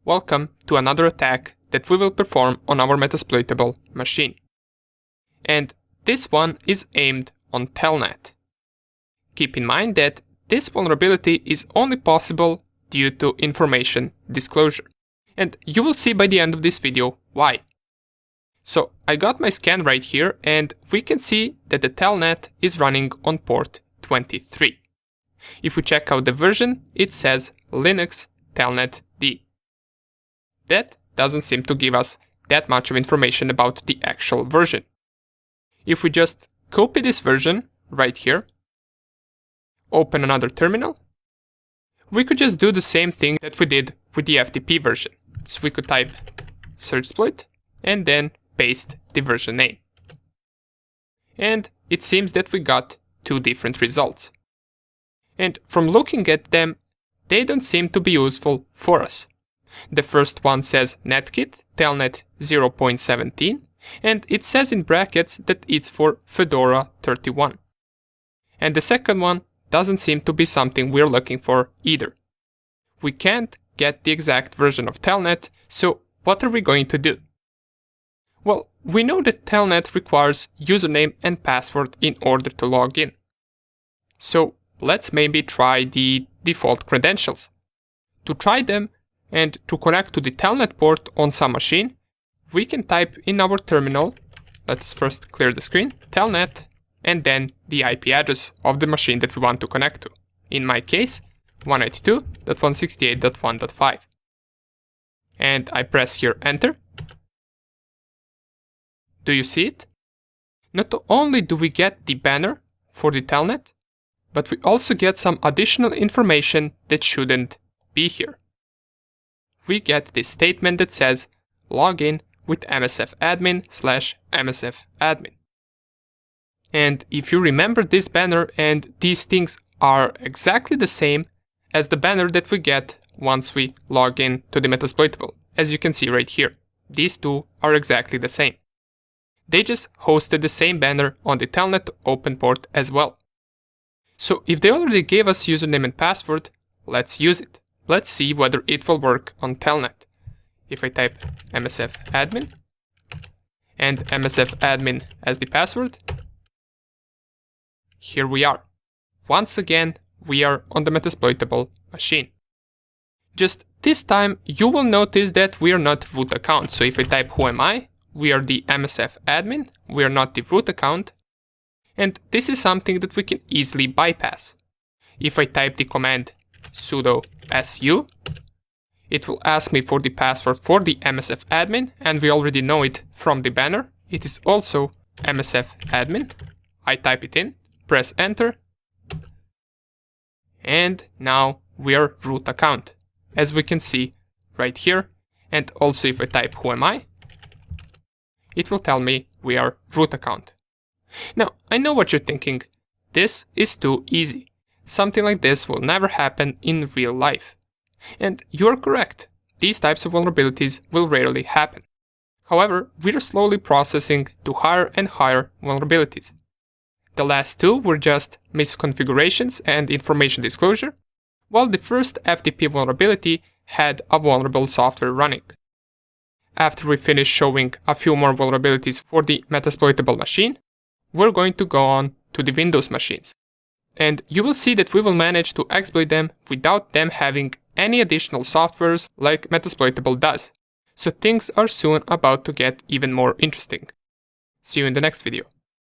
Welcome to another attack that we will perform on our metasploitable machine. And this one is aimed on telnet. Keep in mind that this vulnerability is only possible due to information disclosure. And you will see by the end of this video why. So I got my scan right here and we can see that the telnet is running on port 23. If we check out the version, it says Linux telnet D. That doesn't seem to give us that much of information about the actual version. If we just copy this version right here, open another terminal, we could just do the same thing that we did with the FTP version. So we could type searchsploit and then paste the version name. And it seems that we got two different results. And from looking at them, they don't seem to be useful for us. The first one says netkit telnet 0.17 and it says in brackets that it's for Fedora 31. And the second one doesn't seem to be something we're looking for either. We can't get the exact version of telnet, so what are we going to do? Well, we know that telnet requires username and password in order to log in. So let's maybe try the default credentials. To try them, and to connect to the telnet port on some machine, we can type in our terminal, let's first clear the screen, telnet, and then the IP address of the machine that we want to connect to. In my case, 192.168.1.5. And I press here enter. Do you see it? Not only do we get the banner for the telnet, but we also get some additional information that shouldn't be here. We get this statement that says login with msfadmin/msfadmin. And if you remember this banner, and these things are exactly the same as the banner that we get once we log in to the Metasploitable. As you can see right here, these two are exactly the same. They just hosted the same banner on the telnet open port as well. So if they already gave us username and password, let's use it. Let's see whether it will work on telnet. If I type msfadmin and msfadmin as the password, here we are. Once again, we are on the Metasploitable machine. Just this time, you will notice that we are not root account. So if I type who am I, we are the msfadmin, we are not the root account. And this is something that we can easily bypass. If I type the command sudo su, it will ask me for the password for the msfadmin, and we already know it from the banner. It is also msfadmin. I type it in, press enter, and now we are root account, as we can see right here. And also if I type who am I, it will tell me we are root account. Now, I know what you're thinking. This is too easy. Something like this will never happen in real life. And you're correct. These types of vulnerabilities will rarely happen. However, we are slowly processing to higher and higher vulnerabilities. The last two were just misconfigurations and information disclosure, while the first FTP vulnerability had a vulnerable software running. After we finish showing a few more vulnerabilities for the Metasploitable machine, we're going to go on to the Windows machines. And you will see that we will manage to exploit them without them having any additional softwares like Metasploitable does. So things are soon about to get even more interesting. See you in the next video.